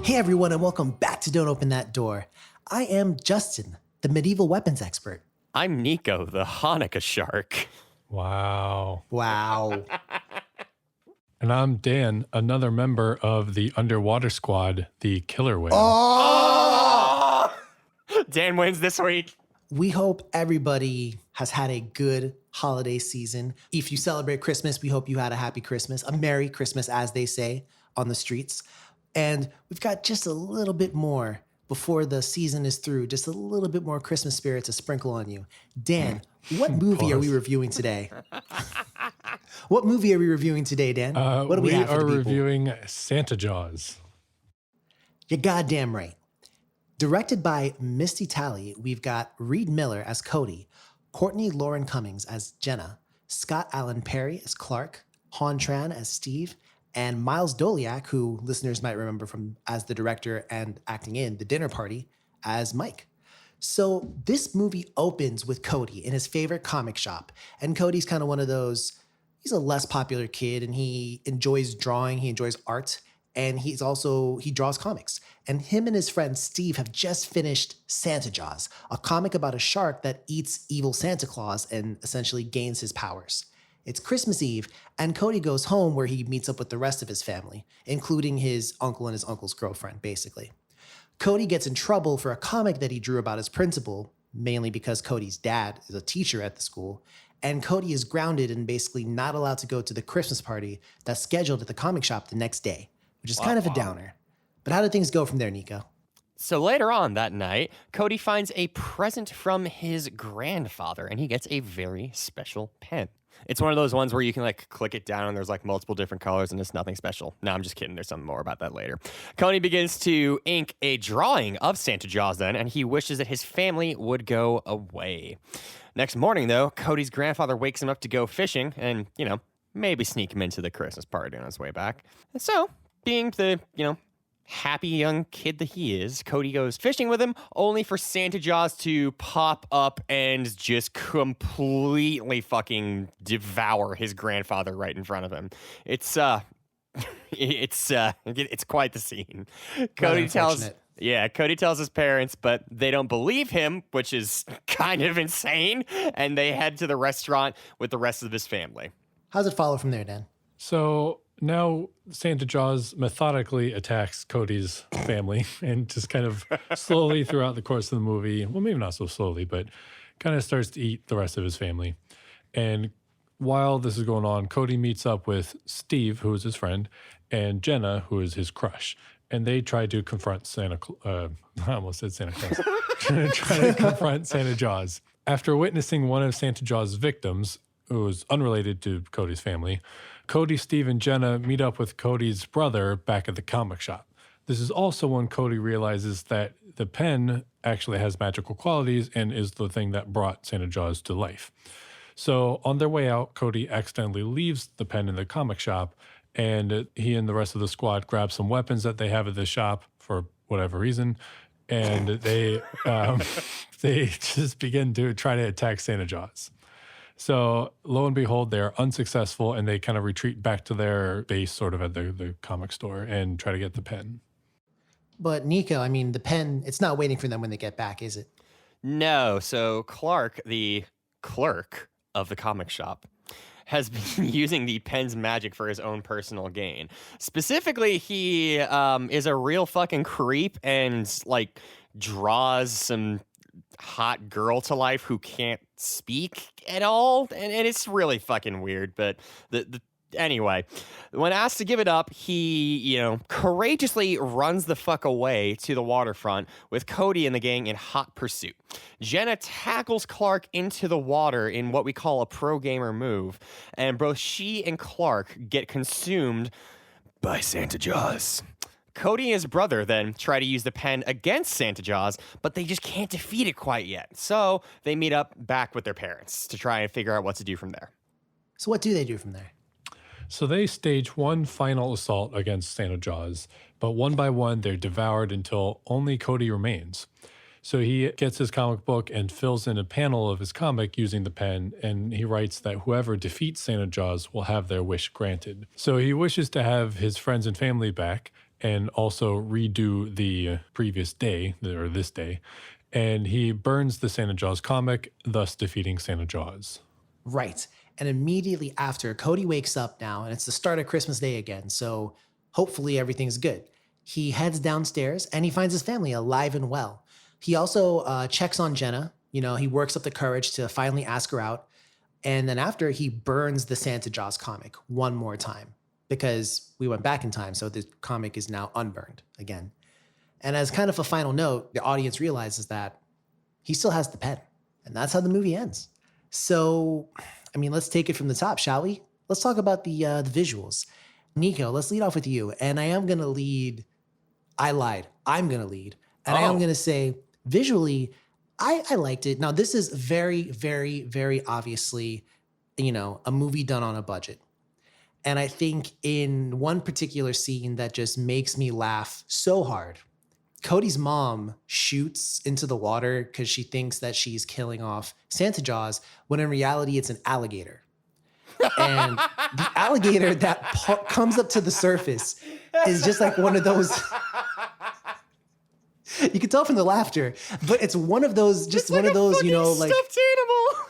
Hey everyone, and welcome back to Don't Open That Door. I am Justin, the medieval weapons expert. I'm Nico, the Hanukkah shark. Wow. Wow. And I'm Dan, another member of the underwater squad, the killer whale. Oh! Dan wins this week. We hope everybody has had a good holiday season. If you celebrate Christmas, we hope you had a happy Christmas, a Merry Christmas, as they say on the streets. And we've got just a little bit more before the season is through, just a little bit more Christmas spirit to sprinkle on you. Dan, what movie are we reviewing today? What movie are we reviewing today, Dan? What do we have for the people? We are reviewing Santa Jaws. You're goddamn right. Directed by Misty Talley, we've got Reed Miller as Cody, Courtney Lauren Cummings as Jenna, Scott Allen Perry as Clark, Han Tran as Steve, and Miles Doliak, who listeners might remember from as the director and acting in The Dinner Party, as Mike. So this movie opens with Cody in his favorite comic shop. And Cody's kind of one of those, he's a less popular kid and he enjoys drawing, he enjoys art, and he draws comics. And him and his friend Steve have just finished Santa Jaws, a comic about a shark that eats evil Santa Claus and essentially gains his powers. It's Christmas Eve, and Cody goes home where he meets up with the rest of his family, including his uncle and his uncle's girlfriend, basically. Cody gets in trouble for a comic that he drew about his principal, mainly because Cody's dad is a teacher at the school, and Cody is grounded and basically not allowed to go to the Christmas party that's scheduled at the comic shop the next day, which is kind of a downer. But how did things go from there, Nico? So later on that night, Cody finds a present from his grandfather, and he gets a very special pen. It's one of those ones where you can like click it down and there's like multiple different colors and it's nothing special. No, I'm just kidding. There's something more about that later. Cody begins to ink a drawing of Santa Jaws then, and he wishes that his family would go away. Next morning, though, Cody's grandfather wakes him up to go fishing and, maybe sneak him into the Christmas party on his way back. And so, being the, happy young kid that he is, Cody goes fishing with him, only for Santa Jaws to pop up and just completely fucking devour his grandfather right in front of him. It's quite the scene. Cody tells his parents, but they don't believe him, which is kind of insane, and they head to the restaurant with the rest of his family. How's it follow from there, Dan? So now Santa Jaws methodically attacks Cody's family and just kind of slowly throughout the course of the movie, well, maybe not so slowly, but kind of starts to eat the rest of his family. And while this is going on, Cody meets up with Steve, who is his friend, and Jenna, who is his crush. And they try to confront I almost said Santa Claus. try to confront Santa Jaws. After witnessing one of Santa Jaws' victims, who was unrelated to Cody's family, Cody, Steve, and Jenna meet up with Cody's brother back at the comic shop. This is also when Cody realizes that the pen actually has magical qualities and is the thing that brought Santa Jaws to life. So on their way out, Cody accidentally leaves the pen in the comic shop, and he and the rest of the squad grab some weapons that they have at the shop for whatever reason, and they just begin to try to attack Santa Jaws. So lo and behold, they're unsuccessful, and they kind of retreat back to their base sort of at the comic store and try to get the pen. But Nico, the pen, it's not waiting for them when they get back, is it? No. So Clark, the clerk of the comic shop, has been using the pen's magic for his own personal gain. Specifically, he is a real fucking creep and like draws some hot girl to life who can't speak at all, and it's really fucking weird. But anyway, when asked to give it up, he courageously runs the fuck away to the waterfront with Cody and the gang in hot pursuit. Jenna tackles Clark into the water in what we call a pro gamer move, and both she and Clark get consumed by Santa Jaws. Cody and his brother then try to use the pen against Santa Jaws, but they just can't defeat it quite yet. So they meet up back with their parents to try and figure out what to do from there. So what do they do from there? So they stage one final assault against Santa Jaws, but one by one they're devoured until only Cody remains. So he gets his comic book and fills in a panel of his comic using the pen, and he writes that whoever defeats Santa Jaws will have their wish granted. So he wishes to have his friends and family back, and also redo the previous day, or this day. And he burns the Santa Jaws comic, thus defeating Santa Jaws. Right. And immediately after, Cody wakes up now, and it's the start of Christmas Day again. So hopefully everything's good. He heads downstairs and he finds his family alive and well. He also checks on Jenna. You know, he works up the courage to finally ask her out. And then after, he burns the Santa Jaws comic one more time because we went back in time. So the comic is now unburned again. And as kind of a final note, the audience realizes that he still has the pen. And that's how the movie ends. So, I mean, let's take it from the top, shall we? Let's talk about the visuals. Nico, let's lead off with you. And I am going to lead. I lied. I'm going to lead. And I am going to say, visually, I liked it. Now, this is very, very, very obviously, you know, a movie done on a budget. And I think in one particular scene that just makes me laugh so hard, Cody's mom shoots into the water because she thinks that she's killing off Santa Jaws, when in reality, it's an alligator. And the alligator that comes up to the surface is just like one of those. You can tell from the laughter, but it's one of those, just one of those, you know, like stuffed animal.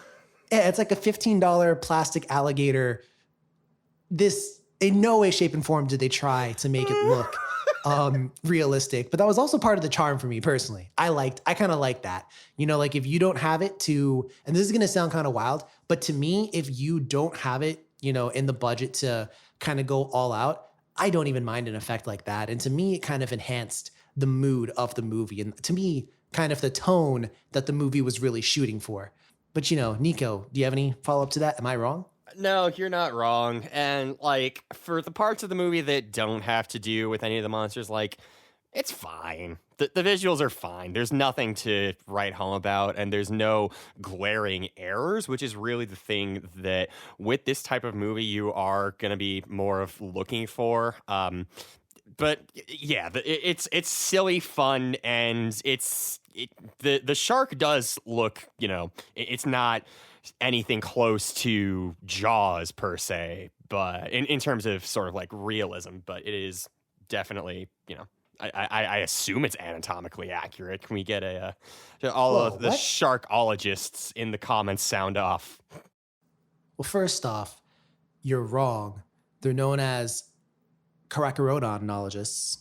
Yeah, it's like a $15 plastic alligator. This, in no way, shape, and form did they try to make it look realistic, but that was also part of the charm for me personally. I kind of liked that. You know, like if you don't have it to, and this is going to sound kind of wild, but to me, if you don't have it, you know, in the budget to kind of go all out, I don't even mind an effect like that. And to me, it kind of enhanced the mood of the movie. And to me, kind of the tone that the movie was really shooting for. But, you know, Nico, do you have any follow-up to that? Am I wrong? No, you're not wrong. And like for the parts of the movie that don't have to do with any of the monsters, like it's fine. The visuals are fine. There's nothing to write home about, and there's no glaring errors, which is really the thing that with this type of movie you are going to be more of looking for. But yeah, it's silly fun, and the shark does look, you know, it's not anything close to Jaws per se, but in terms of sort of like realism, but it is definitely, you know, I assume it's anatomically accurate. Can we get all of the sharkologists in the comments sound off? Well, first off, you're wrong. They're known as Carcharodonologists.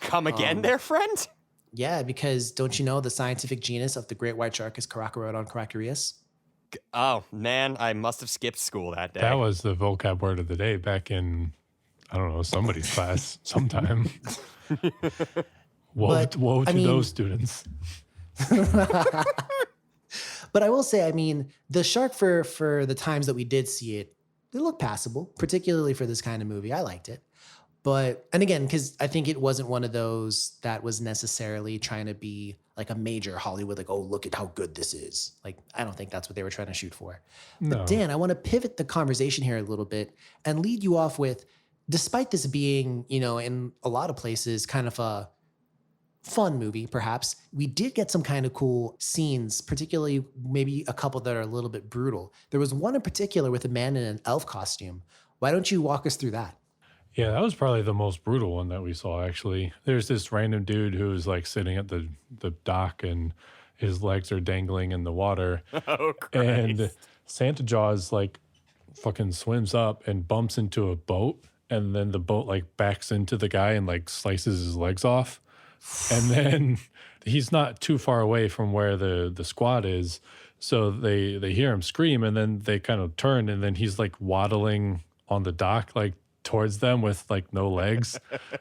Come again there, friend? Yeah, because don't you know the scientific genus of the great white shark is Carcharodon caracharias? Oh, man, I must have skipped school that day. That was the vocab word of the day back in, I don't know, somebody's class sometime. Woe to those students. But I will say, I mean, the shark for the times that we did see it, it looked passable, particularly for this kind of movie. I liked it. But, and again, because I think it wasn't one of those that was necessarily trying to be like a major Hollywood, like, oh, look at how good this is. Like, I don't think that's what they were trying to shoot for. No. But Dan, I want to pivot the conversation here a little bit and lead you off with, despite this being, you know, in a lot of places kind of a fun movie, perhaps, we did get some kind of cool scenes, particularly maybe a couple that are a little bit brutal. There was one in particular with a man in an elf costume. Why don't you walk us through that? Yeah, that was probably the most brutal one that we saw, actually. There's this random dude who's like sitting at the dock and his legs are dangling in the water. Oh, Christ. And Santa Jaws like fucking swims up and bumps into a boat. And then the boat like backs into the guy and like slices his legs off. And then he's not too far away from where the squad is. So they hear him scream, and then they kind of turn, and then he's like waddling on the dock, like towards them with like no legs.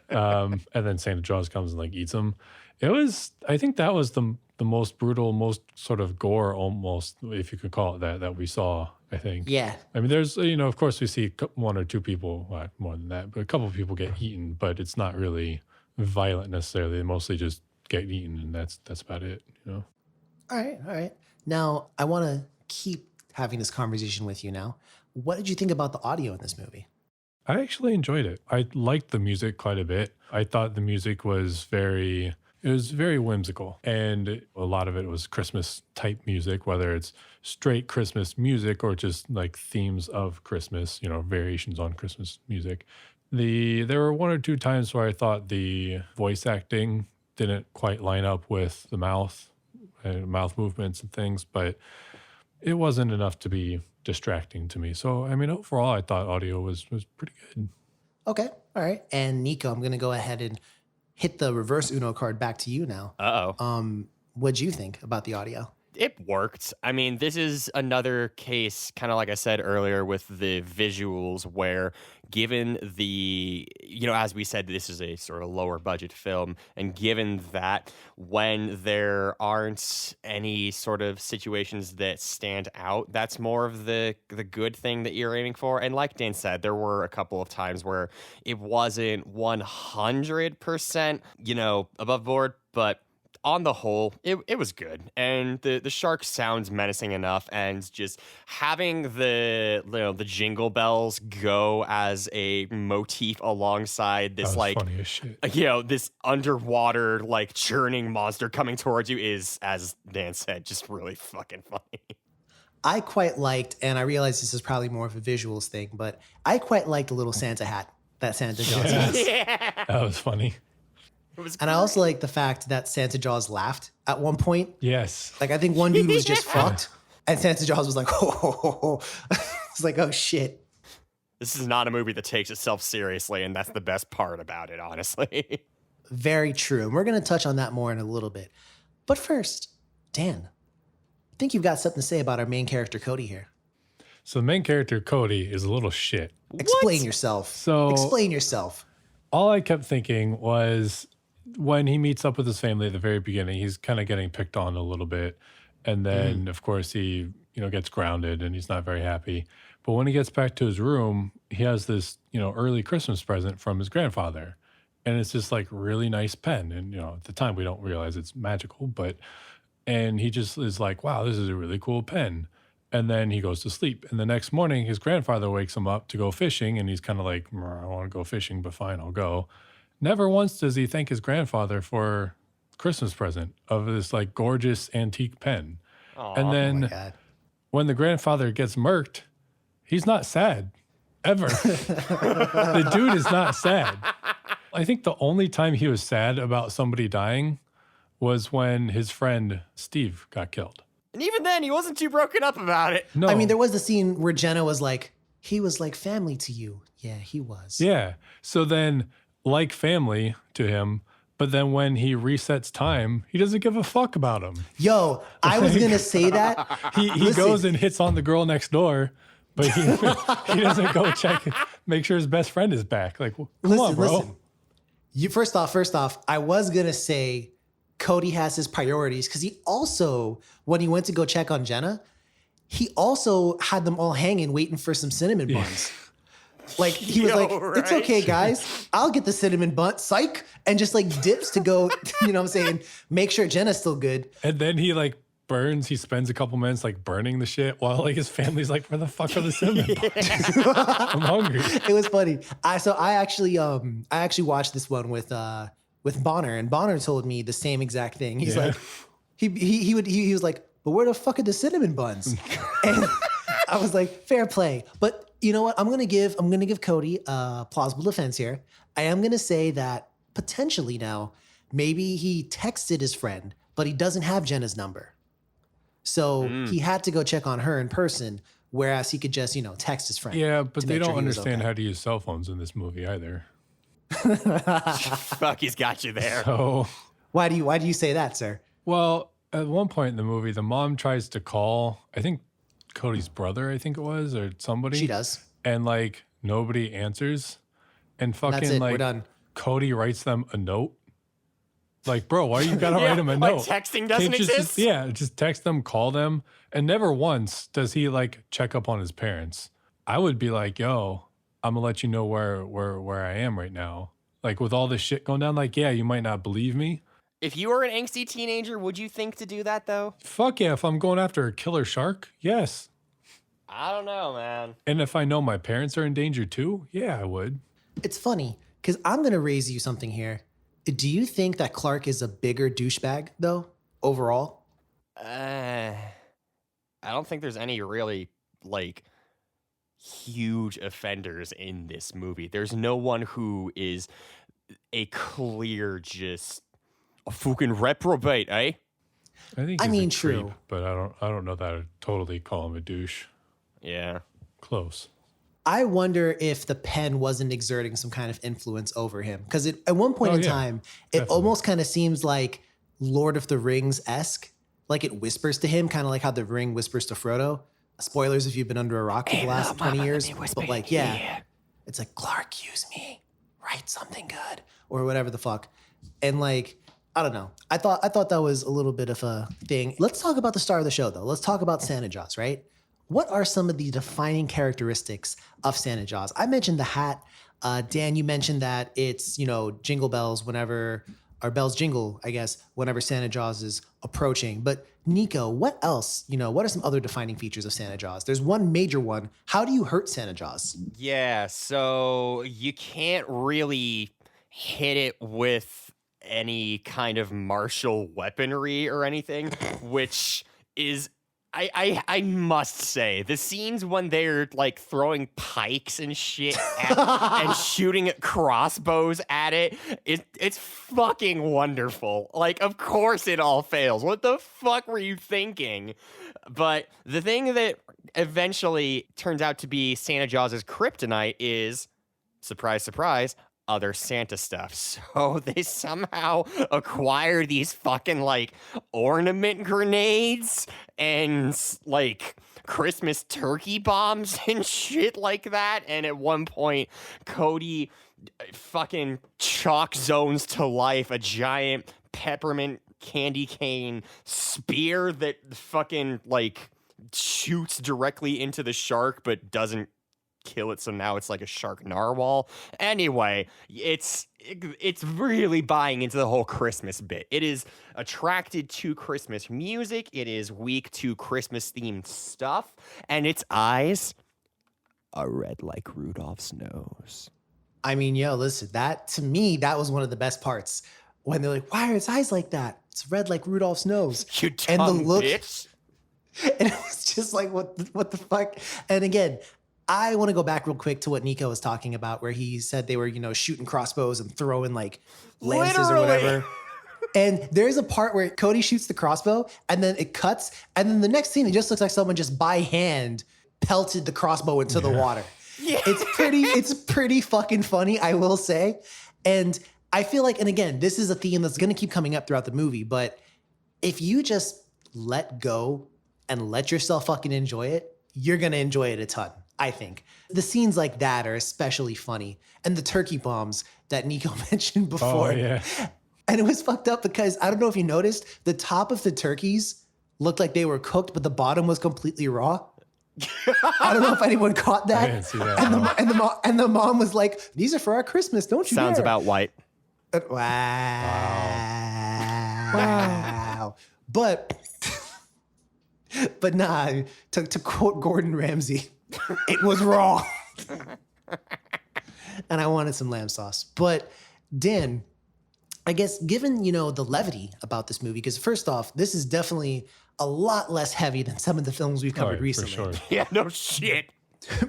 And then Santa Jaws comes and like eats him. I think that was the most brutal, most sort of gore almost, if you could call it that we saw, I think. Yeah. I mean, there's, you know, of course we see one or two people, well, more than that, but a couple of people get eaten, but it's not really violent necessarily. They mostly just get eaten, and that's about it, you know? All right. Now, I want to keep having this conversation with you now. What did you think about the audio in this movie? I actually enjoyed it. I liked the music quite a bit. I thought the music was very whimsical, and a lot of it was Christmas type music, whether it's straight Christmas music or just like themes of Christmas, you know, variations on Christmas music. There were one or two times where I thought the voice acting didn't quite line up with the mouth movements and things, but it wasn't enough to be distracting to me. So, I mean, overall, I thought audio was pretty good. Okay. All right. And Nico, I'm going to go ahead and hit the reverse Uno card back to you now. Uh-oh. What'd you think about the audio? It worked. I mean, this is another case, kind of like I said earlier, with the visuals where given the, as we said, this is a sort of lower budget film. And given that when there aren't any sort of situations that stand out, that's more of the good thing that you're aiming for. And like Dan said, there were a couple of times where it wasn't 100%, above board, but on the whole, it was good. And the shark sounds menacing enough, and just having the jingle bells go as a motif alongside this Funny as shit. this underwater churning monster coming towards you is, as Dan said, just really fucking funny. I quite liked, and I realize this is probably more of a visuals thing, but I quite liked the little Santa hat that Santa Claus has. Yeah. That was funny. And I also like the fact that Santa Jaws laughed at one point. Yes. I think one dude was just fucked, and Santa Jaws was like, oh. It's like, oh, shit. This is not a movie that takes itself seriously, and that's the best part about it, honestly. Very true. And we're going to touch on that more in a little bit. But first, Dan, I think you've got something to say about our main character, Cody, here. So the main character, Cody, is a little shit. Explain yourself. Explain yourself. All I kept thinking was, when he meets up with his family at the very beginning, he's kind of getting picked on a little bit. And then, of course, he, gets grounded and he's not very happy. But when he gets back to his room, he has this, early Christmas present from his grandfather. And it's this really nice pen. And, at the time we don't realize it's magical, and he just is like, wow, this is a really cool pen. And then he goes to sleep. And the next morning, his grandfather wakes him up to go fishing. And he's kind of like, I don't want to go fishing, but fine, I'll go. Never once does he thank his grandfather for Christmas present of this gorgeous antique pen. Aww. And then when the grandfather gets murked, he's not sad ever. The dude is not sad. I think the only time he was sad about somebody dying was when his friend Steve got killed. And even then, he wasn't too broken up about it. No. I mean, there was the scene where Jenna was like, he was like family to you. Yeah, he was. Yeah. So then, like family to him, but then when he resets time, he doesn't give a fuck about him. Yo, I was going to say that. He goes and hits on the girl next door, but he doesn't go make sure his best friend is back. Come on, bro. Listen. First off, I was going to say Cody has his priorities because he also, when he went to go check on Jenna, he also had them all hanging waiting for some cinnamon buns. He was it's okay, guys. I'll get the cinnamon bun, psych, and just dips to go, make sure Jenna's still good. And then he he spends a couple minutes burning the shit while his family's like, where the fuck are the cinnamon buns? I'm hungry. It was funny. I actually watched this one with Bonner, and Bonner told me the same exact thing. He's like, he was like, but where the fuck are the cinnamon buns? And I was like, fair play. But you know what? I'm gonna give Cody a plausible defense here. I am gonna say that potentially now, maybe he texted his friend, but he doesn't have Jenna's number. So he had to go check on her in person, whereas he could just, text his friend. Yeah, but they don't understand okay. how to use cell phones in this movie either. Fuck, he's got you there. So why do you say that, sir? Well, at one point in the movie, the mom tries to call, I think Cody's brother, I think it was, or somebody. She does. And nobody answers. And fucking That's it. We're done. Cody writes them a note. Bro, why you gotta write him a note? Texting doesn't exist? Just text them, call them. And never once does he check up on his parents. I would be like, yo, I'm gonna let you know where I am right now. With all this shit going down, yeah, you might not believe me. If you were an angsty teenager, would you think to do that, though? Fuck yeah, if I'm going after a killer shark, yes. I don't know, man. And if I know my parents are in danger too, yeah, I would. It's funny, because I'm going to raise you something here. Do you think that Clark is a bigger douchebag, though, overall? I don't think there's any really, huge offenders in this movie. There's no one who is a clear just a fucking reprobate, eh? I think I he's mean, a creep, true. but I don't know that I'd totally call him a douche. Yeah. Close. I wonder if the pen wasn't exerting some kind of influence over him. Because at one point in time, it definitely. almost kind of seems like Lord of the Rings-esque. Like it whispers to him, kind of like how the ring whispers to Frodo. Spoilers if you've been under a rock for the last 20 years. But like, yeah, it's like, Clark, use me. Write something good. Or whatever the fuck. And like, I don't know. I thought that was a little bit of a thing. Let's talk about the star of the show, though. Let's talk about Santa Jaws, right? What are some of the defining characteristics of Santa Jaws? I mentioned the hat. Dan, you mentioned that it's, jingle bells whenever, or bells jingle, I guess, whenever Santa Jaws is approaching. But Nico, what else? What are some other defining features of Santa Jaws? There's one major one. How do you hurt Santa Jaws? Yeah, so you can't really hit it with any kind of martial weaponry or anything, which is I must say, the scenes when they're like throwing pikes and shit and shooting crossbows at it's fucking wonderful. Like, of course it all fails. What the fuck were you thinking? But the thing that eventually turns out to be Santa Jaws' kryptonite is, surprise, surprise, other Santa stuff. So they somehow acquire these fucking like ornament grenades and like Christmas turkey bombs and shit like that. And at one point, Cody fucking chalk zones to life a giant peppermint candy cane spear that fucking like shoots directly into the shark but doesn't kill it, so now it's like a shark narwhal. Anyway, it's really buying into the whole Christmas bit. It is attracted to Christmas music, it is weak to Christmas themed stuff, and its eyes are red like Rudolph's nose. I mean, listen, to me, that was one of the best parts. When they're like, why are its eyes like that? It's red like Rudolph's nose. You dumb bitch. And it was just like, what the fuck? And again, I want to go back real quick to what Nico was talking about, where he said they were, shooting crossbows and throwing like lances or whatever. And there's a part where Cody shoots the crossbow and then it cuts. And then the next scene, it just looks like someone just by hand pelted the crossbow into the water. Yeah. It's pretty fucking funny, I will say. And I feel like, and again, this is a theme that's going to keep coming up throughout the movie, but if you just let go and let yourself fucking enjoy it, you're going to enjoy it a ton, I think. The scenes like that are especially funny. And the turkey bombs that Nico mentioned before. Oh, yeah. And it was fucked up because, I don't know if you noticed, the top of the turkeys looked like they were cooked, but the bottom was completely raw. I don't know if anyone caught that. I didn't see that. And the mom was like, "These are for our Christmas, don't you Sounds dare." about white. Wow. But nah, to quote Gordon Ramsay, it was raw. And I wanted some lamb sauce. But Dan, I guess given, the levity about this movie, because first off, this is definitely a lot less heavy than some of the films we've covered recently. For sure. Yeah, no shit.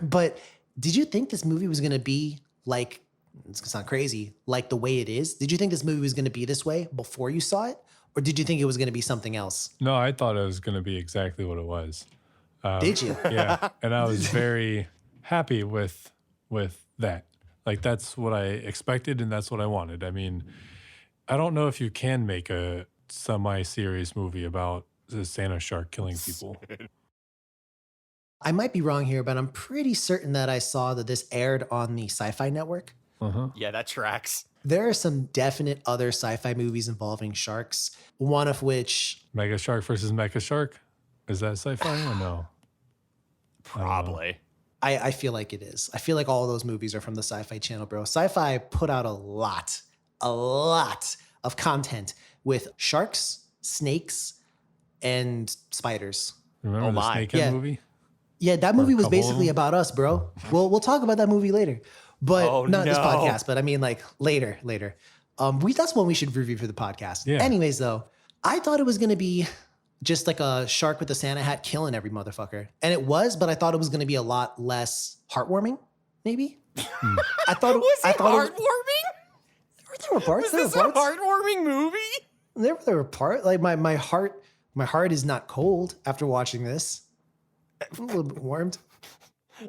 But did you think this movie was going to be like, it's going to sound crazy, like the way it is? Did you think this movie was going to be this way before you saw it? Or did you think it was going to be something else? No, I thought it was going to be exactly what it was. Did you? Yeah. And I was very happy with that. Like, that's what I expected and that's what I wanted. I mean, I don't know if you can make a semi-serious movie about the Santa shark killing people. I might be wrong here, but I'm pretty certain that I saw that this aired on the Sci-Fi Network. Yeah, that tracks. There are some definite other sci-fi movies involving sharks, one of which... Mega Shark versus Mecha Shark? Is that sci-fi or no? Probably. I feel like it is. I feel like all of those movies are from the Sci-Fi Channel, bro. Sci-Fi put out a lot of content with sharks, snakes, and spiders. Remember the Snakehead movie? Yeah, that movie was couple of basically them? about us, bro. We'll talk about that movie later. But not this no. podcast, but I mean like later. That's one we should review for the podcast. Yeah. Anyways, though, I thought it was going to be just like a shark with a Santa hat killing every motherfucker. And it was, but I thought it was going to be a lot less heartwarming, maybe. I thought Was I it thought heartwarming? there were parts. Was There were this a parts. heartwarming movie? There were parts. Like my heart is not cold after watching this. I'm a little bit warmed.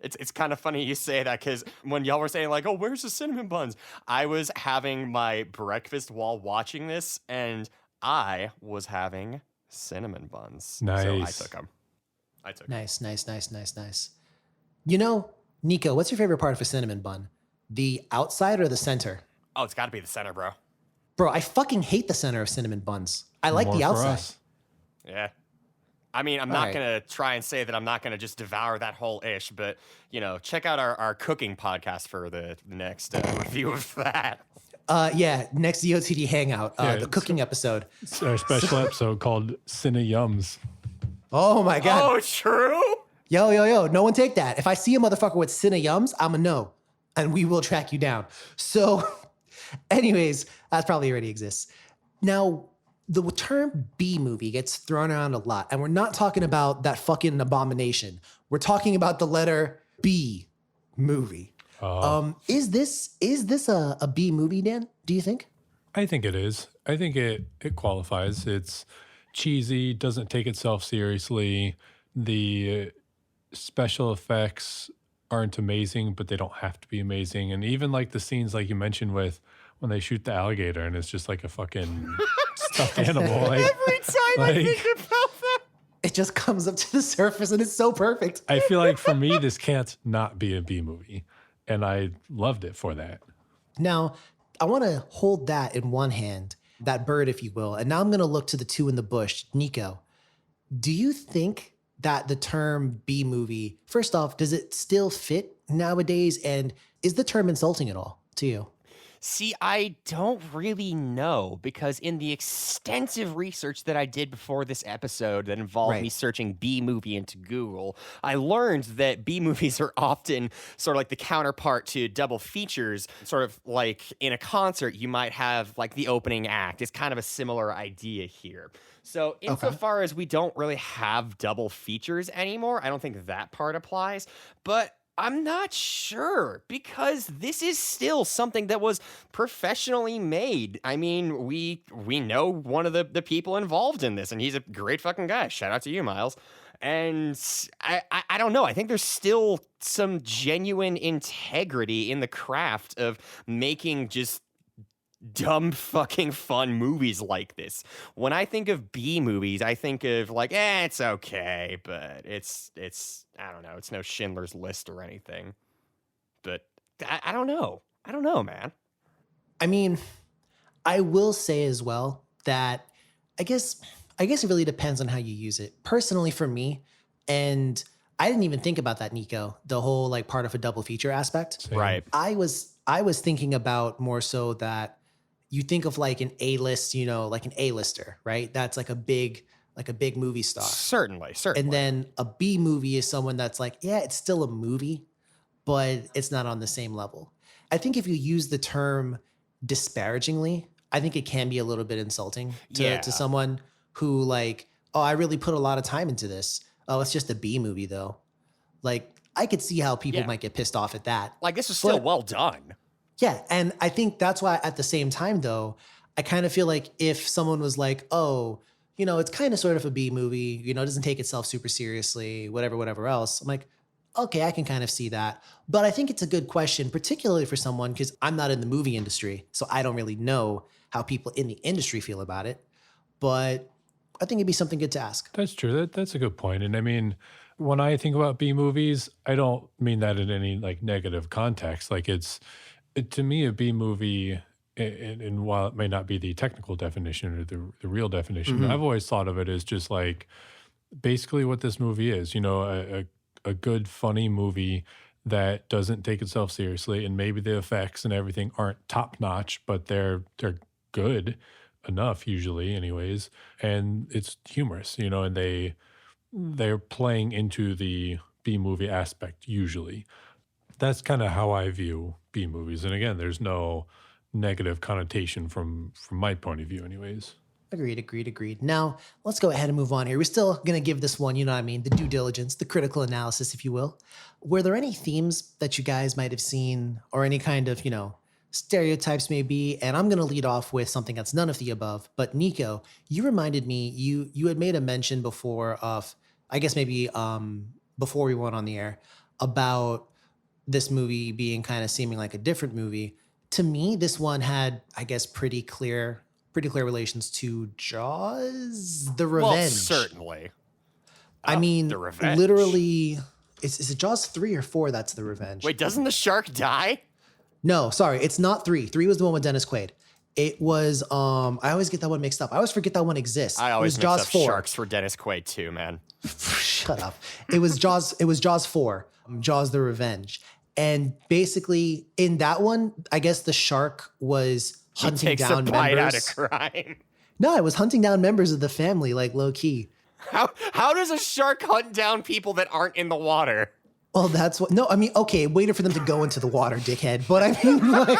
It's kind of funny you say that because when y'all were saying like, oh, where's the cinnamon buns? I was having my breakfast while watching this, and I was having cinnamon buns. Nice. So I took them. Nice. You know, Nico, what's your favorite part of a cinnamon bun? The outside or the center? Oh, it's got to be the center, bro. Bro, I fucking hate the center of cinnamon buns. I like More the for outside. us. Yeah. I mean, I'm All not right. going to try and say that I'm not going to just devour that whole ish, but, check out our cooking podcast for the next review of that. Yeah, next DOTD Hangout, Yeah, the cooking episode. It's our special episode called Cine Yums. Oh my God. Oh, true? Yo, no one take that. If I see a motherfucker with Cine Yums, I'm a no. And we will track you down. So, anyways, that probably already exists. Now, the term B movie gets thrown around a lot. And we're not talking about that fucking abomination. We're talking about the letter B movie. Is this a B movie, Dan? Do you think? I think it is. I think it qualifies. It's cheesy, doesn't take itself seriously. The special effects aren't amazing, but they don't have to be amazing. And even like the scenes like you mentioned with when they shoot the alligator and it's just like a fucking stuffed animal. Like, Every time I think about that. It just comes up to the surface and it's so perfect. I feel like for me, this can't not be a B movie. And I loved it for that. Now, I want to hold that in one hand, that bird, if you will. And now I'm going to look to the two in the bush. Nico, do you think that the term B movie, first off, does it still fit nowadays? And is the term insulting at all to you? See, I don't really know because in the extensive research that I did before this episode that involved me searching B movie into Google, I learned that B movies are often sort of like the counterpart to double features. Sort of like in a concert, you might have like the opening act. It's kind of a similar idea here. So insofar as we don't really have double features anymore, I don't think that part applies. But I'm not sure because this is still something that was professionally made. I mean, we know one of the people involved in this, and he's a great fucking guy. Shout out to you, Miles. And I don't know. I think there's still some genuine integrity in the craft of making just dumb fucking fun movies like this. When I think of B movies, I think of like, it's okay, but it's I don't know, it's no Schindler's List or anything. But I don't know. I don't know, man. I mean, I will say as well that I guess it really depends on how you use it. Personally for me, and I didn't even think about that, Nico, the whole like part of a double feature aspect. Same. Right. I was thinking about more so that you think of like an A-list, like an A-lister, right? That's like a big movie star. Certainly. And then a B movie is someone that's like, yeah, it's still a movie, but it's not on the same level. I think if you use the term disparagingly, I think it can be a little bit insulting to someone who like, oh, I really put a lot of time into this. Oh, it's just a B movie though. Like, I could see how people might get pissed off at that. Like, this is still well done. Yeah, and I think that's why at the same time, though, I kind of feel like if someone was like, oh, it's kind of sort of a B movie, it doesn't take itself super seriously, whatever else. I'm like, okay, I can kind of see that. But I think it's a good question, particularly for someone, because I'm not in the movie industry, so I don't really know how people in the industry feel about it. But I think it'd be something good to ask. That's true. That's a good point. And I mean, when I think about B movies, I don't mean that in any like negative context. Like to me, a B movie, and while it may not be the technical definition or the real definition, I've always thought of it as just like basically what this movie is, a good, funny movie that doesn't take itself seriously. And maybe the effects and everything aren't top notch, but they're good enough usually anyways. And it's humorous, and they're playing into the B movie aspect usually. That's kind of how I view B movies. And again, there's no negative connotation from my point of view anyways. Agreed. Now, let's go ahead and move on here. We're still going to give this one, you know what I mean, the due diligence, the critical analysis, if you will. Were there any themes that you guys might have seen or any kind of, stereotypes maybe? And I'm going to lead off with something that's none of the above. But Nico, you reminded me, you had made a mention before of, I guess maybe before we went on the air, about this movie being kind of seeming like a different movie. To me, this one had, I guess, pretty clear relations to Jaws, The Revenge. Well, certainly. I mean, The Revenge. literally, is it Jaws 3 or 4 that's The Revenge? Wait, doesn't the shark die? No, sorry, it's not 3. 3 was the one with Dennis Quaid. It was, I always get that one mixed up. I always forget that one exists. I always it was mix Jaws up 4. sharks for Dennis Quaid too, man. Shut up. It was Jaws 4, Jaws the Revenge. And basically in that one, I guess the shark was hunting Takes down a bite out members. of crime. No, it was hunting down members of the family, like low key. How does a shark hunt down people that aren't in the water? Well, that's what. No, I mean, okay, waited for them to go into the water, dickhead. But I mean, like,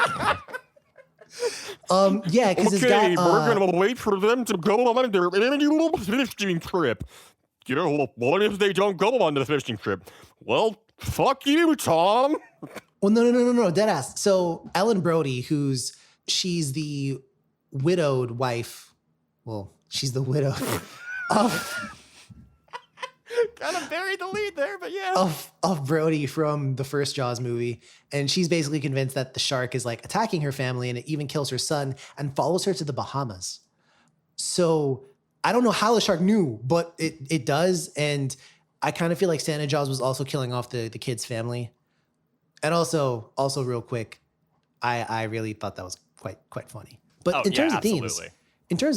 yeah, because it's got. we're gonna wait for them to go on their annual fishing trip. What if they don't go on the fishing trip? Well, fuck you, Tom. Well, no, deadass. So Ellen Brody, she's the widowed wife. Well, she's the widow of Kind of buried the lead there, but yeah. of Brody from the first Jaws movie. And she's basically convinced that the shark is like attacking her family, and it even kills her son and follows her to the Bahamas. So I don't know how the shark knew, but it does. And I kind of feel like Santa Jaws was also killing off the kid's family. And also real quick, I really thought that was quite funny. But in terms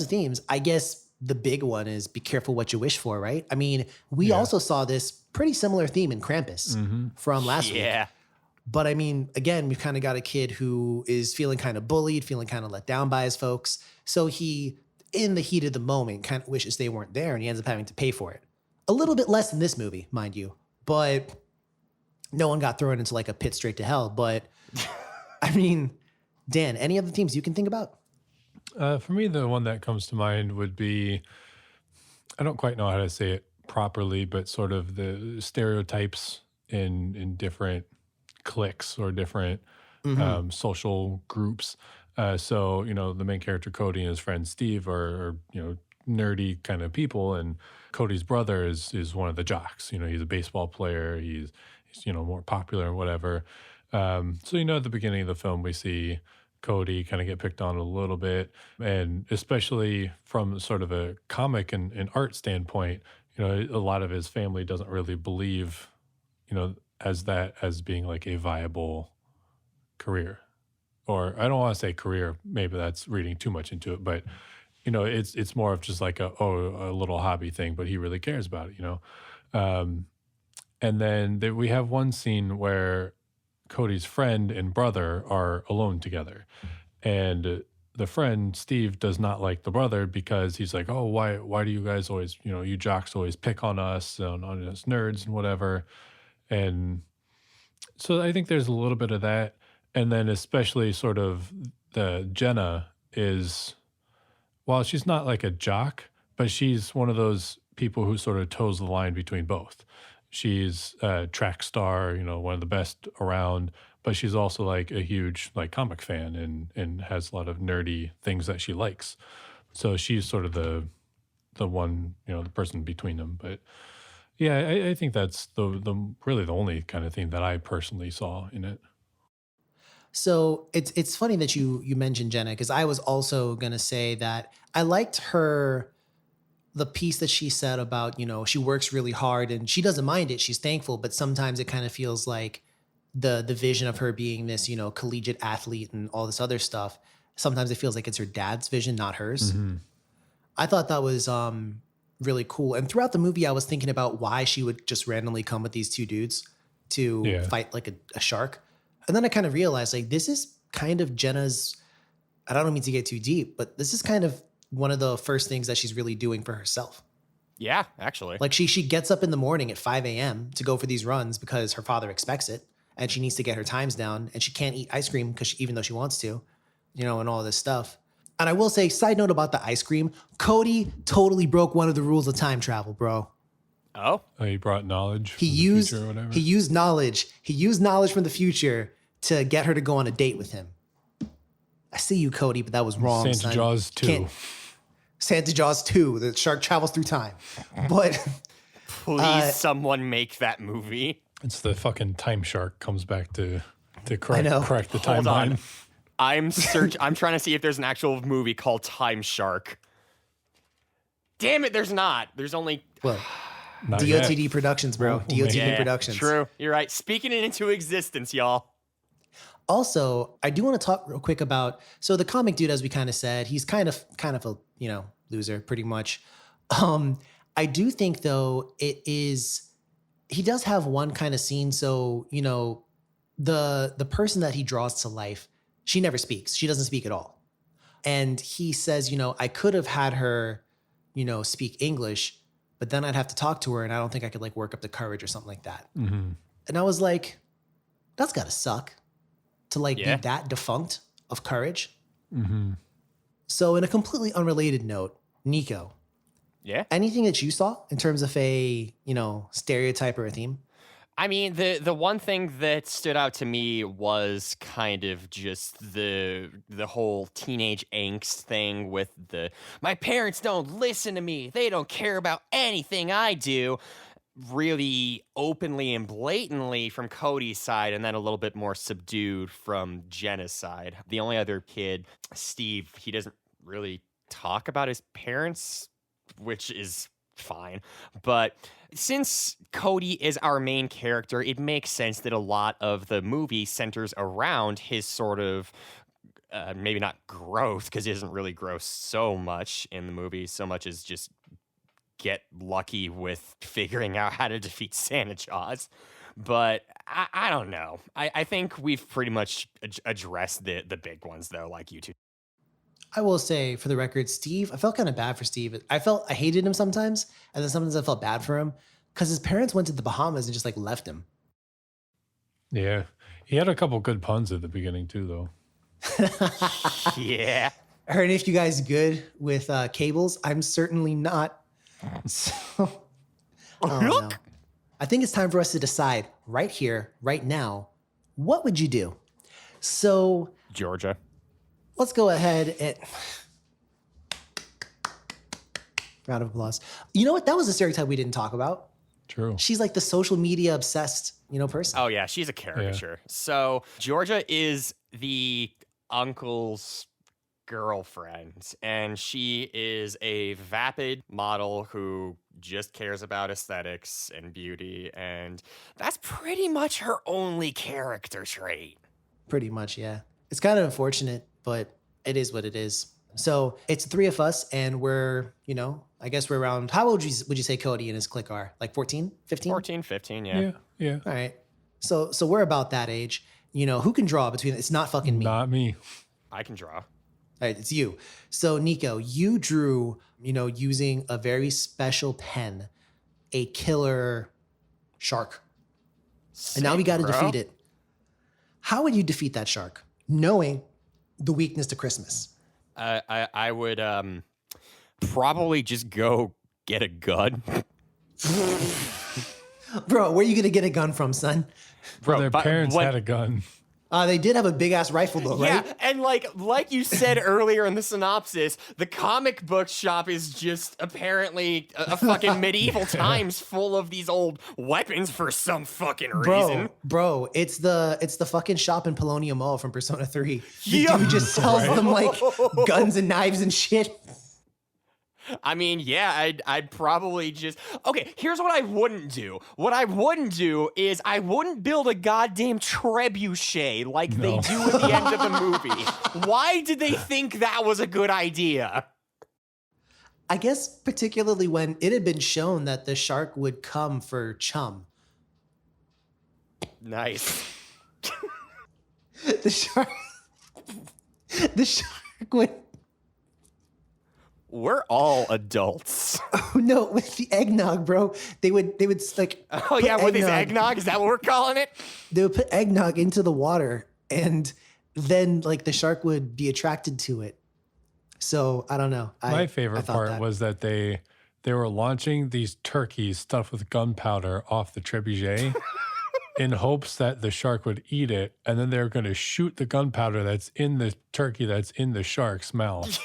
of themes, I guess the big one is be careful what you wish for, right? I mean, we also saw this pretty similar theme in Krampus from last week. Yeah. But I mean, again, we've kind of got a kid who is feeling kind of bullied, feeling kind of let down by his folks. So he, in the heat of the moment, kind of wishes they weren't there, and he ends up having to pay for it. A little bit less in this movie, mind you, but no one got thrown into like a pit straight to hell. But I mean, Dan, any other themes you can think about? For me, the one that comes to mind would be, I don't quite know how to say it properly, but sort of the stereotypes in different cliques or different social groups. So, the main character, Cody, and his friend Steve are nerdy kind of people. And Cody's brother is one of the jocks. He's a baseball player. He's more popular or whatever. So, at the beginning of the film, we see Cody kind of get picked on a little bit. And especially from sort of a comic and art standpoint, a lot of his family doesn't really believe, as being like a viable career. Or I don't want to say career, maybe that's reading too much into it, but it's more of just like a little hobby thing, but he really cares about it, And then we have one scene where Cody's friend and brother are alone together. And the friend, Steve, does not like the brother because he's like, oh, why do you guys always, you jocks always pick on us, on us nerds and whatever. And so I think there's a little bit of that. And then especially sort of the Jenna is, while she's not like a jock, but she's one of those people who sort of toes the line between both. She's a track star, one of the best around, but she's also like a huge like comic fan and has a lot of nerdy things that she likes. So she's sort of the one, the person between them. But yeah, I think that's the really the only kind of thing that I personally saw in it. So it's funny that you mentioned Jenna, because I was also gonna say that I liked the piece that she said about, she works really hard and she doesn't mind it. She's thankful, but sometimes it kind of feels like the vision of her being this, collegiate athlete and all this other stuff. Sometimes it feels like it's her dad's vision, not hers. Mm-hmm. I thought that was really cool. And throughout the movie, I was thinking about why she would just randomly come with these two dudes to fight like a shark. And then I kind of realized like, this is kind of Jenna's, I don't mean to get too deep, but this is kind of one of the first things that she's really doing for herself. Yeah, actually. Like she gets up in the morning at 5 a.m. to go for these runs because her father expects it, and she needs to get her times down, and she can't eat ice cream even though she wants to, and all this stuff. And I will say, side note about the ice cream, Cody totally broke one of the rules of time travel, bro. Oh, He brought knowledge He from the used future or whatever. he used knowledge. He used knowledge from the future to get her to go on a date with him. I see you, Cody, but that was wrong. Santa son. Jaws 2. Santa Jaws 2. The shark travels through time. But please, someone make that movie. It's the fucking time shark comes back to I correct know. the Hold on. timeline. I'm trying to see if there's an actual movie called Time Shark. Damn it, there's not. There's only well, Not yet. DOTD Productions, bro. We'll make DOTD it. Productions. True. You're right. Speaking it into existence, y'all. Also, I do want to talk real quick about so the comic dude, as we kind of said, he's kind of a loser, pretty much. I do think though he does have one kind of scene. So the person that he draws to life, she never speaks. She doesn't speak at all, and he says, I could have had her, speak English, but then I'd have to talk to her, and I don't think I could work up the courage or something like that. Mm-hmm. And I was like, that's gotta suck. To Yeah. be that defunct of courage. Mm-hmm. So in a completely unrelated note, Nico, Yeah. anything that you saw in terms of a, stereotype or a theme? I mean, the one thing that stood out to me was kind of just the whole teenage angst thing with my parents don't listen to me. They don't care about anything I do. Really openly and blatantly from Cody's side, and then a little bit more subdued from Jenna's side. The only other kid, Steve, he doesn't really talk about his parents, which is fine. But since Cody is our main character, it makes sense that a lot of the movie centers around his sort of maybe not growth, because he doesn't really grow so much in the movie, so much as just get lucky with figuring out how to defeat Santa Jaws. But I don't know. I think we've pretty much addressed the big ones, though, like you two. I will say, for the record, Steve, I felt kind of bad for Steve. I hated him sometimes, and then sometimes I felt bad for him because his parents went to the Bahamas and just left him. Yeah. He had a couple good puns at the beginning too, though. Yeah. I heard if you guys good with cables, I'm certainly not. So, I don't know. I think it's time for us to decide right here, right now, what would you do? So Georgia. let's go ahead and round of applause. You know what? That was a stereotype we didn't talk about. True. She's the social media obsessed, person. Oh, yeah. She's a caricature. So Georgia is the uncle's girlfriend, and she is a vapid model who just cares about aesthetics and beauty, and that's pretty much her only character trait. Pretty much, yeah. It's kind of unfortunate, but it is what it is. So it's the three of us, and we're, I guess we're around, how old would you say Cody and his clique are? 14, 15? 14, 15, yeah. Yeah. All right. So we're about that age. Who can draw between, it's not fucking me. Not me. I can draw. All right, it's you. So Nico, you drew, using a very special pen, a killer shark. And now we got to Sick, bro. defeat it. How would you defeat that shark, knowing the weakness to Christmas? I would probably just go get a gun. Bro, where are you going to get a gun from, son? Bro, their but parents when- had a gun. They did have a big ass rifle though, right? Yeah, and like you said earlier in the synopsis, the comic book shop is just apparently a fucking medieval times full of these old weapons for some fucking reason. Bro, it's the fucking shop in Polonium Mall from Persona 3. The Yeah. dude just sells them guns and knives and shit. I mean, yeah, I'd probably just... Okay, here's what I wouldn't do. What I wouldn't do is I wouldn't build a goddamn trebuchet like they do at the end of the movie. Why did they think that was a good idea? I guess particularly when it had been shown that the shark would come for Chum. Nice. The shark would... We're all adults. Oh no, with the eggnog, bro. They would Oh yeah, with his eggnog? Is that what we're calling it? They would put eggnog into the water, and then the shark would be attracted to it. So I don't know. My I favorite thought part that. was that they were launching these turkeys stuffed with gunpowder off the trebuchet in hopes that the shark would eat it, and then they're going to shoot the gunpowder that's in the turkey that's in the shark's mouth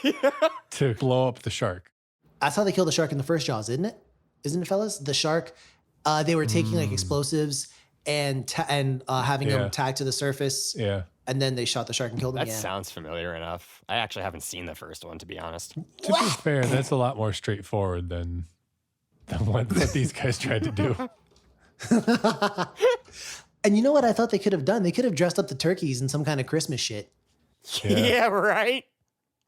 to blow up the shark. That's how they killed the shark in the first Jaws, isn't it? Isn't it, fellas? The shark, they were taking like explosives and having them Yeah. tagged to the surface, Yeah. and then they shot the shark and killed him. That Yeah. sounds familiar enough. I actually haven't seen the first one, to be honest. To be fair, that's a lot more straightforward than what these guys tried to do. And you know what I thought they could have done? They could have dressed up the turkeys in some kind of Christmas shit. Yeah, right?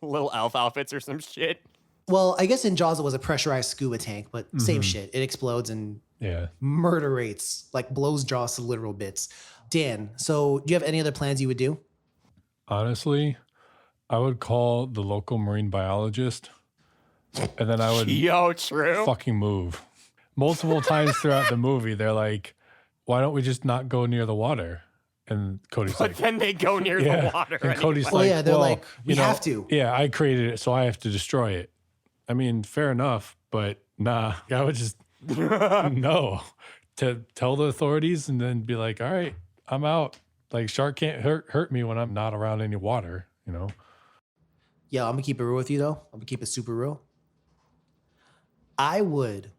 Little elf outfits or some shit. Well, I guess in Jaws it was a pressurized scuba tank, but same shit. It explodes and Yeah. murder rates, like blows Jaws to literal bits. Dan, so do you have any other plans you would do? Honestly, I would call the local marine biologist, and then I would Yo, true. fucking move. Multiple times throughout the movie, they're like, why don't we just not go near the water? And Cody's But like, then they go near yeah. the water. And Cody's anyway. Well, like, yeah, they're well, like, we you know, have to. Yeah, I created it, so I have to destroy it. I mean, fair enough, but nah, I would just, no. To tell the authorities and then be like, all right, I'm out. Like, shark can't hurt me when I'm not around any water, you know? Yeah, I'm gonna keep it real with you though. I'm gonna keep it super real. I would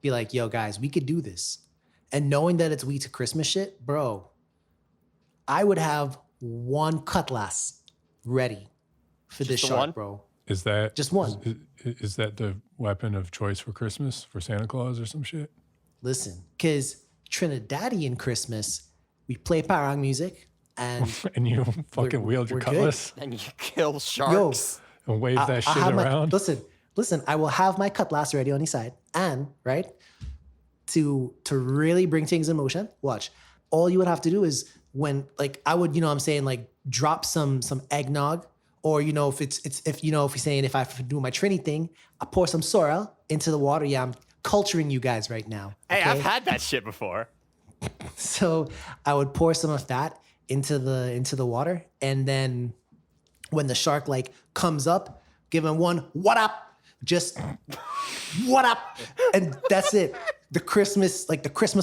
be like, yo, guys, we could do this. And knowing that it's week to Christmas shit, bro, I would have one cutlass ready for this Just the shark, one? bro. Is that Just one. Is that the weapon of choice for Christmas for Santa Claus or some shit? Listen, because Trinidadian Christmas, we play parang music and And you fucking wield your we're good. cutlass And you kill sharks. and wave that shit have around. listen, I will have my cutlass ready on the side. And right, to really bring things in motion, watch. All you would have to do is when like I would, I'm saying like drop some eggnog, or if you're saying if I do my Trini thing, I pour some sorrel into the water. Yeah, I'm culturing you guys right now. Hey, okay? I've had that shit before. So I would pour some of that into the water, and then when the shark like comes up, give him one what up, just what up, and that's it. The Christmas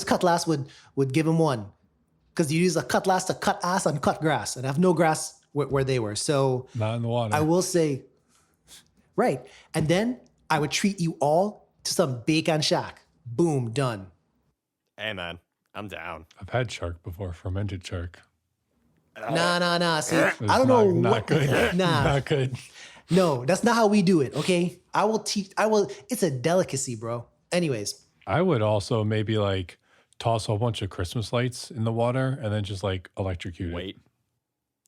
cutlass would give him one, because you use a cutlass to cut ass and cut grass, and I have no grass where they were. So Not in the water. I will say, right, and then I would treat you all to some bacon shack. Boom, done. Hey, man, I'm down. I've had shark before, fermented shark. Nah. See, It's I don't know not what. good. Nah, Not good. no, that's not how we do it. Okay, I will teach. It's a delicacy, bro. Anyways, I would also maybe like toss a whole bunch of Christmas lights in the water and then just like electrocute it. Wait.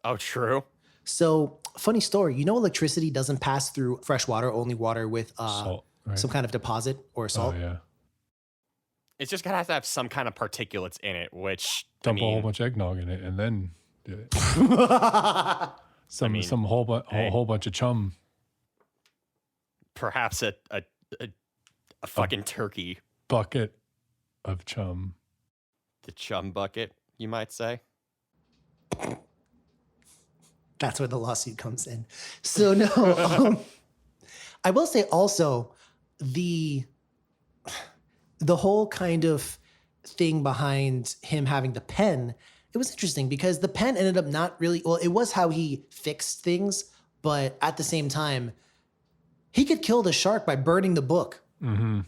Oh, true. so funny story. Electricity doesn't pass through fresh water, only water with Salt, right? some kind of deposit or Oh, salt. yeah. It's just gonna have to have some kind of particulates in it, which Dump I a whole mean, bunch of eggnog in it and then do it. mean, Some whole hey. whole bunch of chum. perhaps a fucking turkey, Bucket of chum. the chum bucket, you might say. That's where the lawsuit comes in. So no, I will say also the whole kind of thing behind him having the pen. It was interesting because the pen ended up not really. Well, it was how he fixed things, but at the same time, he could kill the shark by burning the book. Mm-hmm.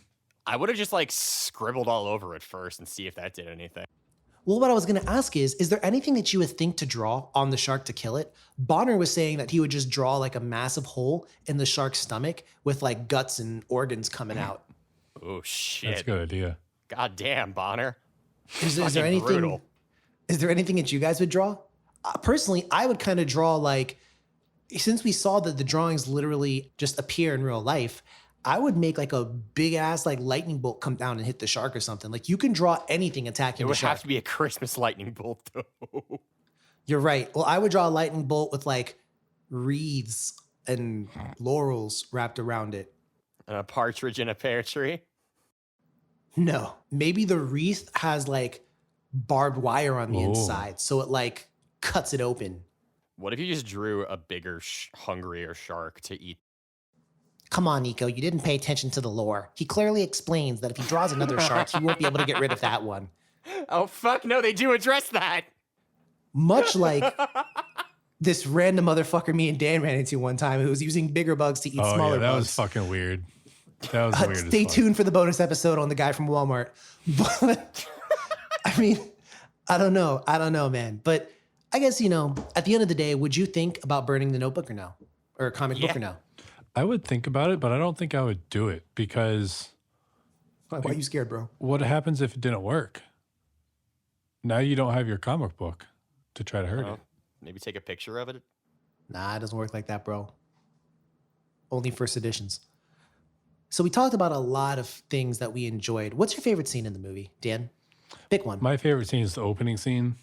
I would have just like scribbled all over it first and see if that did anything. Well, what I was going to ask is there anything that you would think to draw on the shark to kill it? Bonner was saying that he would just draw like a massive hole in the shark's stomach with like guts and organs coming out. Oh shit! That's a good idea. God damn, Bonner. Is there Fucking anything? brutal. Is there anything that you guys would draw? Personally, I would kind of draw like, since we saw that the drawings literally just appear in real life, I would make like a big ass like lightning bolt come down and hit the shark or something. Like you can draw anything attacking It the would shark. have to be a Christmas lightning bolt, though. You're right. Well, I would draw a lightning bolt with like wreaths and laurels wrapped around it. And a partridge in a pear tree. No, maybe the wreath has like barbed wire on the Ooh. inside, so it like cuts it open. What if you just drew a bigger, hungrier shark to eat? Come on, Nico, you didn't pay attention to the lore. He clearly explains that if he draws another shark, he won't be able to get rid of that one. Oh, fuck no, they do address that. Much like this random motherfucker me and Dan ran into one time who was using bigger bugs to eat smaller that bugs. was fucking weird. That was weird. Stay tuned for the bonus episode on the guy from Walmart. But I mean, I don't know, man. But I guess, at the end of the day, would you think about burning the notebook or no? Or a comic book or no? I would think about it, but I don't think I would do it because Why are you scared, bro? what happens if it didn't work? Now you don't have your comic book to try to hurt it. Maybe take a picture of it. Nah, it doesn't work like that, bro. Only first editions. So we talked about a lot of things that we enjoyed. What's your favorite scene in the movie, Dan? Pick one. My favorite scene is the opening scene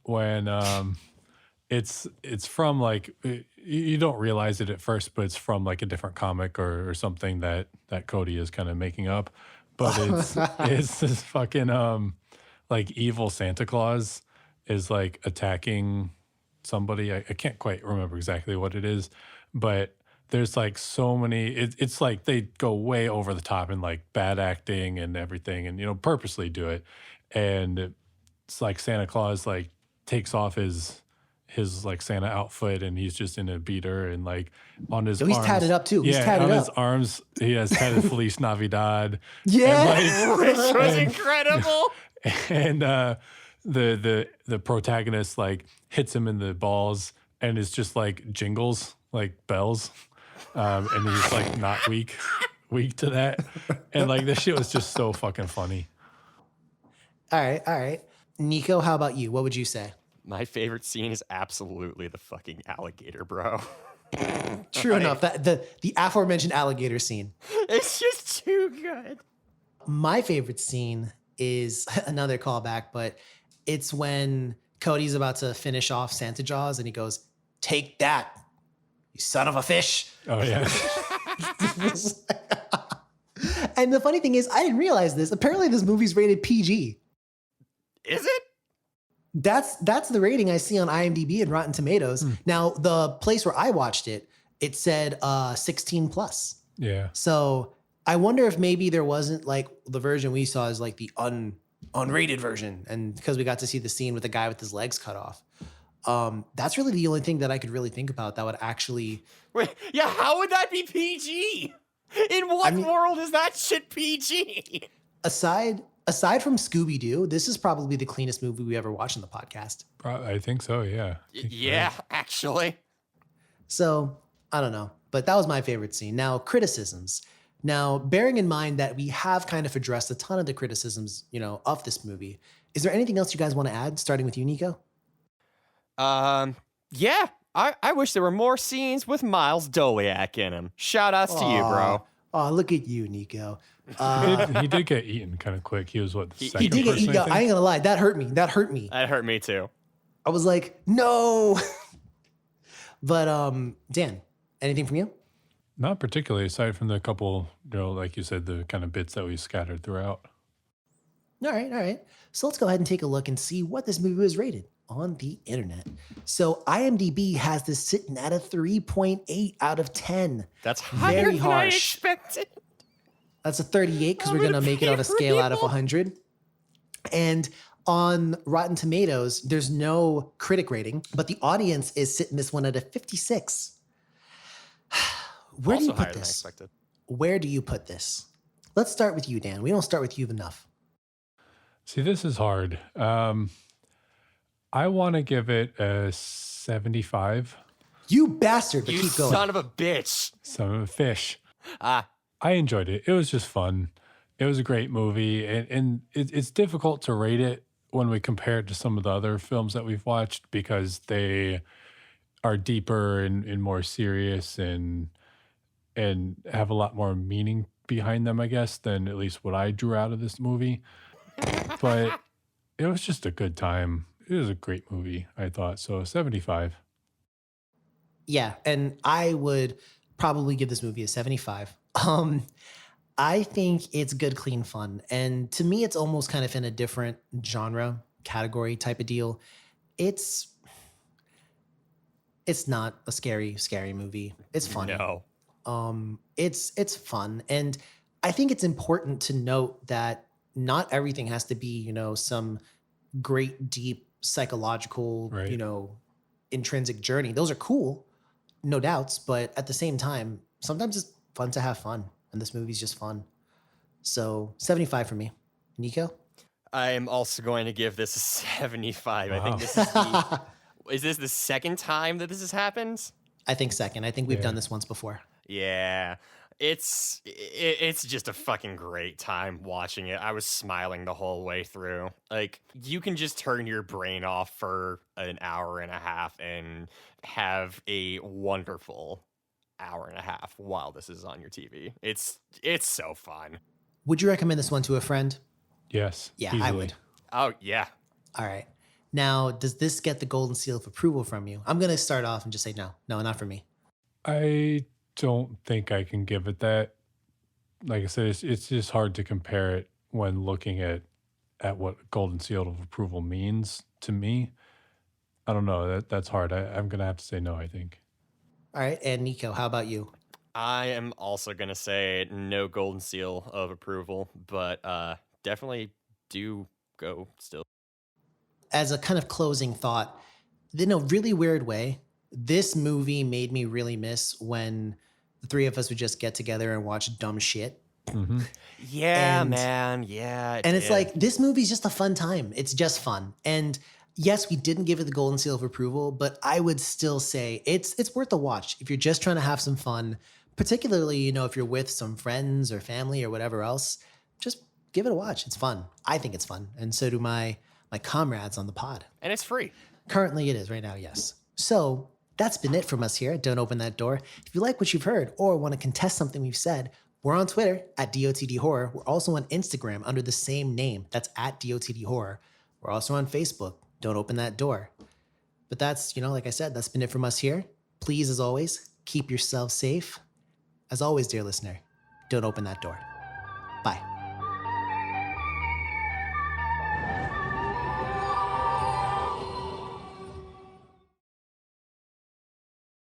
when it's from like you don't realize it at first, but it's from like a different comic or something that Cody is kind of making up. But it's this fucking like evil Santa Claus is like attacking somebody. I can't quite remember exactly what it is, but there's like so many, it's like they go way over the top and like bad acting and everything and, purposely do it. And it's like Santa Claus like takes off his like Santa outfit and he's just in a beater and like on his arms. He's tatted up too. He's tatted on up. his arms, he has tatted Feliz Navidad. Yeah. Which was incredible. And the protagonist like hits him in the balls and it's just like jingles, like bells. And he's like not weak to that. And like this shit was just so fucking funny. All right. Nico, how about you? What would you say? My favorite scene is absolutely the fucking alligator, bro. True enough. That the aforementioned alligator scene. It's just too good. My favorite scene is another callback, but it's when Cody's about to finish off Santa Jaws and he goes, "Take that, you son of a fish." Oh yeah. And the funny thing is, I didn't realize this. Apparently this movie's rated PG. Is it? That's the rating I see on IMDb and Rotten Tomatoes. Now, the place where I watched it, it said 16 plus. Yeah. So I wonder if maybe there wasn't like the version we saw is like the unrated version. And because we got to see the scene with the guy with his legs cut off. That's really the only thing that I could really think about that would actually. Wait, yeah, how would that be PG? In what world is that shit PG? Aside from Scooby-Doo, this is probably the cleanest movie we ever watched on the podcast. I think so, yeah. Yeah, actually. So, I don't know. But that was my favorite scene. Now, criticisms. Now, bearing in mind that we have kind of addressed a ton of the criticisms, of this movie, is there anything else you guys want to add, starting with you, Nico? Yeah. I wish there were more scenes with Miles Doliak in them. Shout outs to you, bro. Oh, look at you, Nico. He did get eaten kind of quick. He was the second He did get person, eaten. I think? I ain't gonna lie. That hurt me. That hurt me too. I was like, no. But Dan, anything from you? Not particularly, aside from the couple, like you said, the kind of bits that we scattered throughout. All right. So let's go ahead and take a look and see what this movie was rated on the internet. So IMDb has this sitting at a 3.8 out of 10. That's higher Very than I harsh. expected. That's a 38 because I'm we're going to gonna make it be on a scale out of real. 100. And on Rotten Tomatoes, there's no critic rating, but the audience is sitting this one at a 56. Where do Also you higher put than I this? expected. Where do you put this? Let's start with you, Dan. We don't start with you enough. See, this is hard. I want to give it a 75. You bastard, but You keep going. son of a bitch. Some fish. Ah, I enjoyed it. It was just fun. It was a great movie. And it's difficult to rate it when we compare it to some of the other films that we've watched because they are deeper and more serious and have a lot more meaning behind them, I guess, than at least what I drew out of this movie. But it was just a good time. It was a great movie, I thought. So 75. Yeah, and I would probably give this movie a 75. I think it's good, clean fun. And to me, it's almost kind of in a different genre category type of deal. It's It's not a scary movie. It's funny. No. It's fun, and I think it's important to note that not everything has to be, some great deep psychological, Right. intrinsic journey. Those are cool, no doubts, but at the same time, sometimes it's fun to have fun, and this movie's just fun. So 75 for me. Nico? I'm also going to give this a 75. I Wow. think this is this the second time that this has happened? I think second. I think we've Yeah. done this once before. Yeah. It's just a fucking great time watching it. I was smiling the whole way through. Like, you can just turn your brain off for an hour and a half and have a wonderful hour and a half while this is on your TV. It's so fun. Would you recommend this one to a friend? Yes. Yeah, I easily. would. Oh, yeah. All right. Now, does this get the golden seal of approval from you? I'm going to start off and just say no. No, not for me. I don't think I can give it that. Like I said, it's just hard to compare it when looking at what golden seal of approval means to me. I don't know. That's hard. I'm gonna have to say no, I think. All right. And Nico, how about you? I am also going to say no golden seal of approval, but definitely do go still. As a kind of closing thought, in a really weird way, this movie made me really miss when the three of us would just get together and watch dumb shit. Hmm. Yeah, And- man. Yeah. And it's did. like, this movie's just a fun time. It's just fun. And yes, we didn't give it the golden seal of approval, but I would still say it's worth a watch if you're just trying to have some fun, particularly, if you're with some friends or family or whatever else. Just give it a watch. It's fun. I think it's fun. And so do my comrades on the pod. And it's free. Currently it is right now, yes. So that's been it from us here at Don't Open That Door. If you like what you've heard or want to contest something we've said, we're on Twitter at DOTD Horror. We're also on Instagram under the same name. That's at DOTD Horror. We're also on Facebook. Don't Open That Door. But that's, like I said, that's been it from us here. Please, as always, keep yourself safe. As always, dear listener, don't open that door.